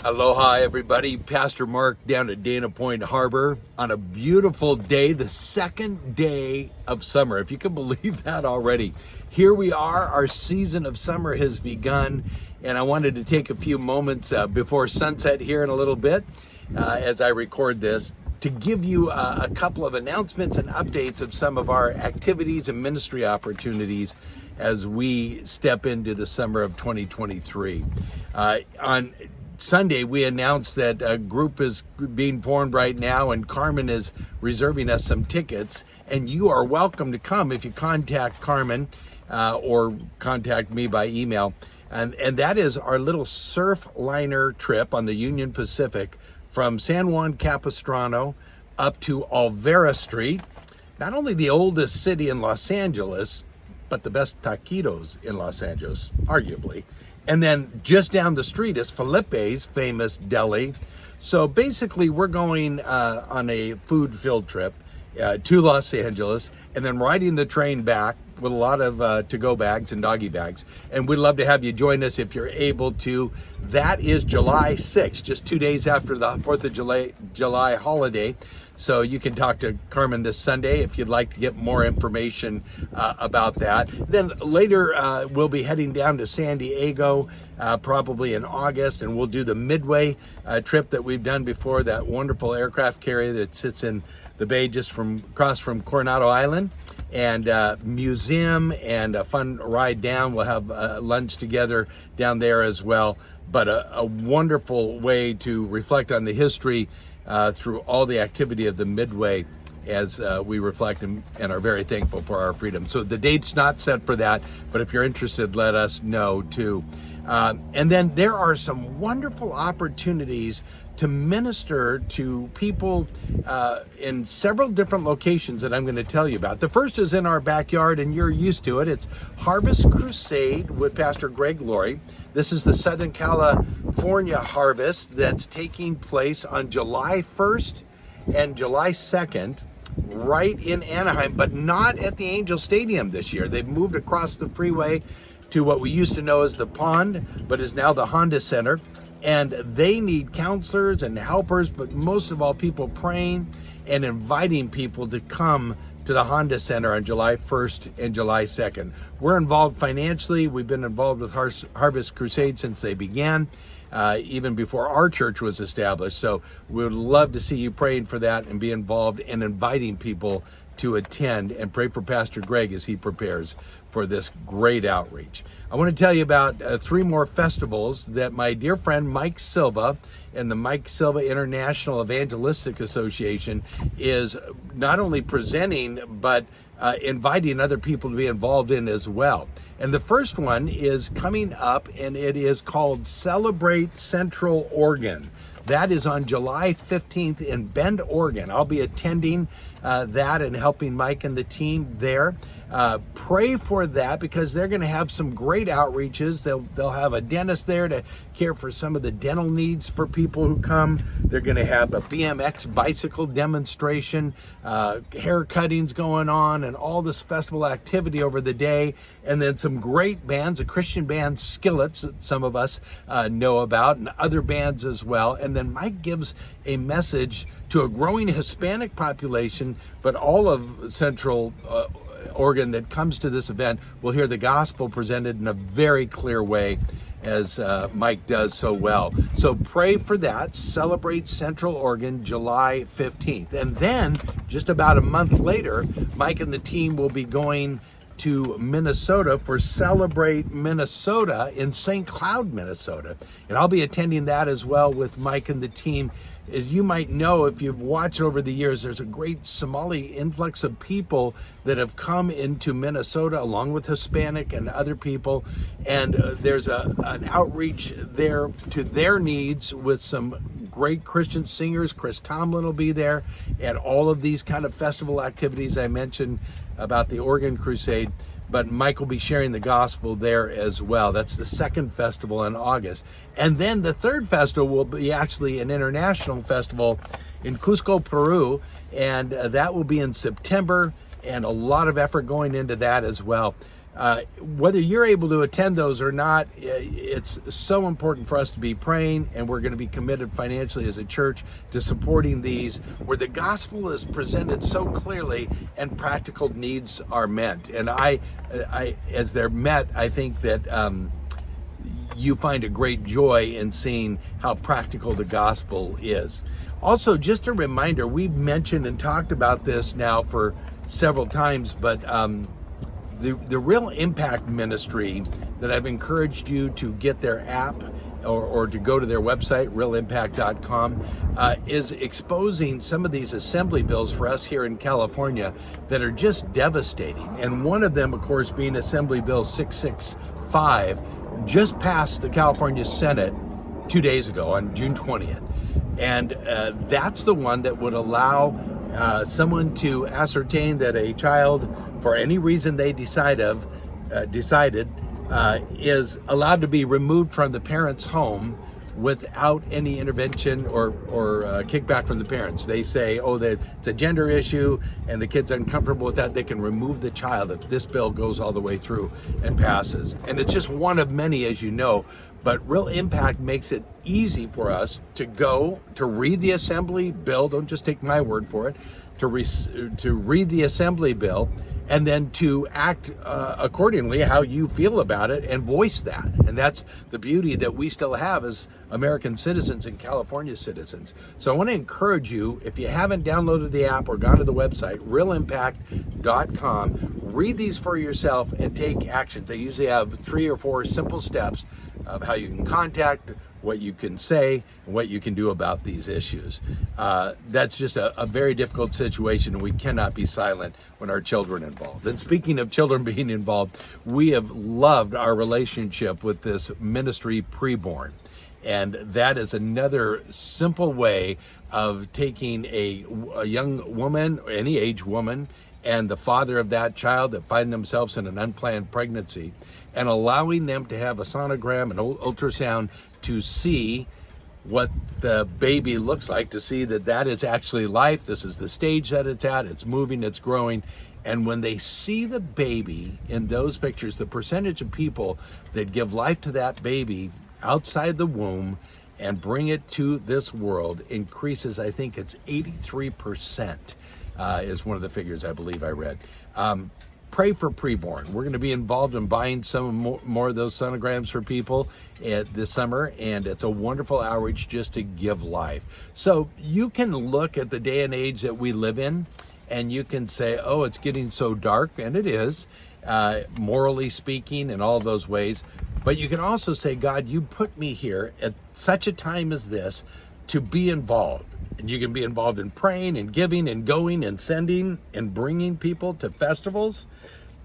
Aloha, everybody. Pastor Mark down at Dana Point Harbor on a beautiful day, the second day of summer. If you can believe that already. Here we are. Our season of summer has begun, and I wanted to take a few moments before sunset here in a little bit as I record this to give you a couple of announcements and updates of some of our activities and ministry opportunities as we step into the summer of 2023. On Sunday, we announced that a group is being formed right now, and Carmen is reserving us some tickets, and you are welcome to come if you contact Carmen or contact me by email. And that is our little surf liner trip on the Union Pacific from San Juan Capistrano up to Olvera Street, not only the oldest city in Los Angeles, but the best taquitos in Los Angeles, arguably. And then just down the street is Felipe's famous deli. So basically we're going on a food field trip to Los Angeles and then riding the train back with a lot of to-go bags and doggy bags. And we'd love to have you join us if you're able to. That is July 6th, just 2 days after the 4th of July holiday. So you can talk to Carmen this Sunday if you'd like to get more information about that. Then later we'll be heading down to San Diego probably in August, and we'll do the Midway trip that we've done before, that wonderful aircraft carrier that sits in the bay just across from Coronado Island, and museum and a fun ride down. We'll have lunch together down there as well. But a wonderful way to reflect on the history through all the activity of the Midway as we reflect and are very thankful for our freedom. So the date's not set for that, but if you're interested, let us know too. And then there are some wonderful opportunities to minister to people in several different locations that I'm going to tell you about. The first is in our backyard, and you're used to it. It's Harvest Crusade with Pastor Greg Laurie. This is the Southern California harvest that's taking place on July 1st and July 2nd, right in Anaheim, but not at the Angel Stadium this year. They've moved across the freeway to what we used to know as the Pond, but is now the Honda Center. And they need counselors and helpers, but most of all, people praying and inviting people to come to the Honda Center on July 1st and July 2nd. We're involved financially. We've been involved with Harvest Crusade since they began, even before our church was established. So we would love to see you praying for that and be involved and inviting people to attend, and pray for Pastor Greg as he prepares for this great outreach. I want to tell you about 3 more festivals that my dear friend Mike Silva and the Mike Silva International Evangelistic Association is not only presenting, but inviting other people to be involved in as well. And the first one is coming up, and it is called Celebrate Central Oregon. That is on July 15th in Bend, Oregon. I'll be attending that and helping Mike and the team there. Pray for that, because they're going to have some great outreaches. They'll have a dentist there to care for some of the dental needs for people who come. They're going to have a BMX bicycle demonstration, hair cuttings going on, and all this festival activity over the day. And then some great bands, a Christian band, Skillets, that some of us know about, and other bands as well. And then Mike gives a message to a growing Hispanic population, but all of Central Oregon that comes to this event will hear the gospel presented in a very clear way, as Mike does so well. So pray for that. Celebrate Central Oregon, July 15th. And then just about a month later, Mike and the team will be going to Minnesota for Celebrate Minnesota in St. Cloud, Minnesota. And I'll be attending that as well with Mike and the team. As you might know, if you've watched over the years, there's a great Somali influx of people that have come into Minnesota, along with Hispanic and other people. And there's an outreach there to their needs with some great Christian singers. Chris Tomlin will be there, and all of these kind of festival activities I mentioned about the Oregon Crusade. But Mike will be sharing the gospel there as well. That's the second festival in August. And then the third festival will be actually an international festival in Cusco, Peru. And that will be in September, and a lot of effort going into that as well. whether you're able to attend those or not, it's so important for us to be praying, and we're going to be committed financially as a church to supporting these where the gospel is presented so clearly and practical needs are met. And I as they're met, I think that you find a great joy in seeing how practical the gospel is. Also, just a reminder, we've mentioned and talked about this now for several times, but the Real Impact Ministry that I've encouraged you to get their app or to go to their website, realimpact.com, is exposing some of these assembly bills for us here in California that are just devastating. And one of them, of course, being Assembly Bill 665, just passed the California Senate 2 days ago on June 20th. And that's the one that would allow someone to ascertain that a child, for any reason they decided, is allowed to be removed from the parent's home without any intervention or kickback from the parents. They say, oh, that it's a gender issue and the kid's uncomfortable with that, they can remove the child if this bill goes all the way through and passes. And it's just one of many, as you know, but Real Impact makes it easy for us to go to read the Assembly bill. Don't just take my word for it. To read the Assembly bill and then to act accordingly how you feel about it and voice that. And that's the beauty that we still have as American citizens and California citizens. So I want to encourage you, if you haven't downloaded the app or gone to the website, realimpact.com, read these for yourself and take actions. They usually have 3 or 4 simple steps of how you can contact, what you can say, and what you can do about these issues. That's just a very difficult situation, and we cannot be silent when our children are involved. And speaking of children being involved, we have loved our relationship with this ministry Preborn. And that is another simple way of taking a young woman, any age woman, and the father of that child that find themselves in an unplanned pregnancy, and allowing them to have a sonogram, an ultrasound, to see what the baby looks like, to see that that is actually life. This is the stage that it's at. It's moving, it's growing. And when they see the baby in those pictures, the percentage of people that give life to that baby outside the womb and bring it to this world increases. I think it's 83%. Is one of the figures I believe I read. Pray for Preborn. We're going to be involved in buying some more of those sonograms for people this summer, and it's a wonderful outreach just to give life. So you can look at the day and age that we live in, and you can say, oh, it's getting so dark, and it is, morally speaking, in all those ways. But you can also say, God, you put me here at such a time as this to be involved. And you can be involved in praying and giving and going and sending and bringing people to festivals.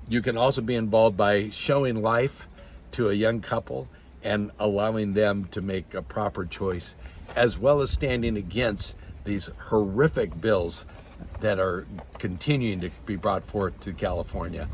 You can also be involved by showing life to a young couple and allowing them to make a proper choice, as well as standing against these horrific bills that are continuing to be brought forth to California.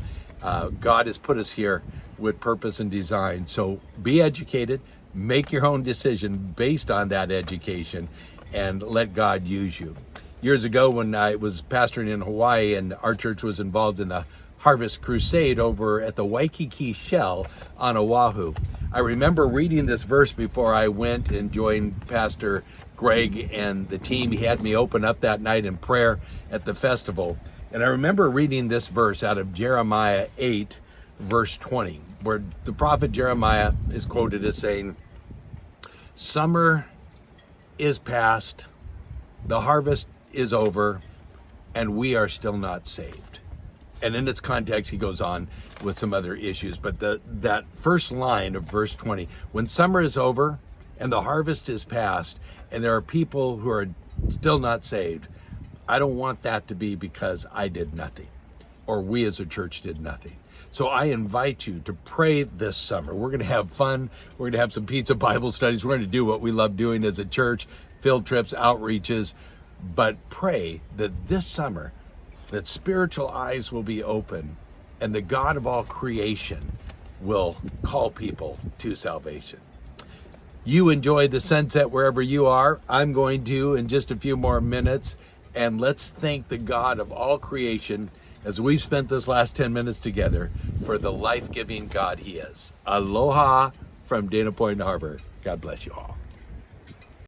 God has put us here with purpose and design. So be educated, make your own decision based on that education, and let God use you. Years ago, when I was pastoring in Hawaii and our church was involved in the Harvest Crusade over at the Waikiki Shell on Oahu, I remember reading this verse before I went and joined Pastor Greg and the team. He had me open up that night in prayer at the festival. And I remember reading this verse out of Jeremiah 8, verse 20, where the prophet Jeremiah is quoted as saying, "Summer is past, the harvest is over, and we are still not saved." And in its context, he goes on with some other issues. But that first line of verse 20, when summer is over and the harvest is past, and there are people who are still not saved, I don't want that to be because I did nothing, or we as a church did nothing. So I invite you to pray this summer. We're going to have fun. We're going to have some pizza Bible studies. We're going to do what we love doing as a church, field trips, outreaches. But pray that this summer, that spiritual eyes will be open and the God of all creation will call people to salvation. You enjoy the sunset wherever you are. I'm going to in just a few more minutes. And let's thank the God of all creation as we've spent this last 10 minutes together for the life-giving God he is. Aloha from Dana Point Harbor. God bless you all.